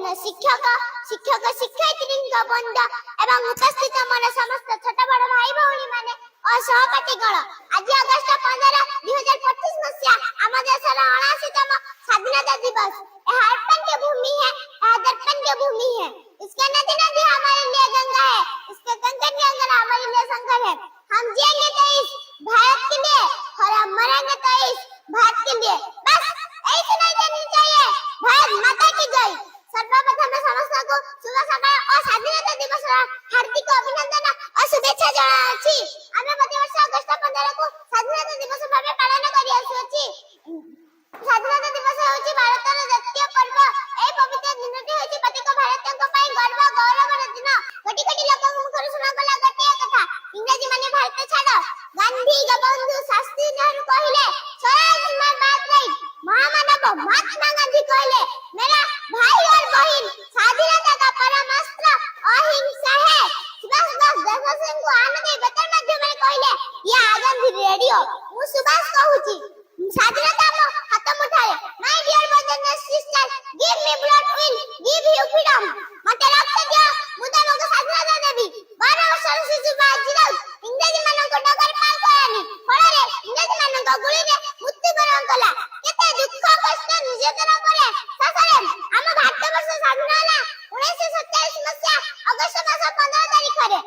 शिक्षक शिक्षक शिक्षयित्री बंद एवं उपस्थित मोर समस्त छोट बड़ भाई भौणी माने और सहपाठीगण आज अगस्त 15 2025 मसीहा आम देशर 79तम स्वाधीनता दिवस। यह अर्पण की भूमि है, यह दर्पण की भूमि है। इसके नदी नदी हमारे लिए गंगा है, इसके कंकड़ कंकड़ हमारे लिए शंकर है। हम जिएंगे तो इस भारत के लिए और हम मरेंगे तो इस भारत के लिए। बस ऐसे नहीं देनी चाहिए। भारत माता की जय। सर्वप्रथम समस्त को शुभ सकाळ और स्वाधीनता दिवस हार्दिक अभिनंदन और शुभेच्छा जणाउछि। आमे प्रतिवर्ष अगस्त 15 को स्वाधीनता दिवस भाबे पालन करि आछुछि। स्वाधीनता दिवस होछि भारतर जातीय पर्व। ए पवित्र दिनटी होछि प्रत्येक भारतीयଙ୍କ ପାଇଁ गर्व गौरवର दिन। कोटि कोटि ଲୋକଙ୍କ मुखରୁ ଶୁଣା ଗଲା ଗୋଟିଏ କଥା, इंग्रजी माने भारत छाड़। गांधी बंधु शास्त्री नेहरू कहले स्वराज जिंदाबाद राइट। महामानव महात्मा गांधी कहले मेरा भाई और बहन स्वाधीनता का परम अस्त्र अहिंसा है। सुभाष बोस देश सिंह को आनंद बेतर माध्यम कहले ये आजादी रेडियो। मु सुभाष कहूची स्वाधीनता मो हाथ मुठाए। My dear brother and sister, give me blood will give you freedom. मते रक्त दियो, मु तमको स्वाधीनता देबी। 12 वर्षर शिशु बाजी राउत इंग्रजी मानको डगर पार करानी फଳରେ इंग्रजी मानको गुଳିरे मृत्युबरण कला। केते दुख कष्ट निर्यातना करे सासरे ଆମ ଭାରତ ବର୍ଷ ସ୍ୱାଧୀନ ହେଲା 1947 ମସିହା ଅଗଷ୍ଟ ମାସ 15 ତାରିଖରେ।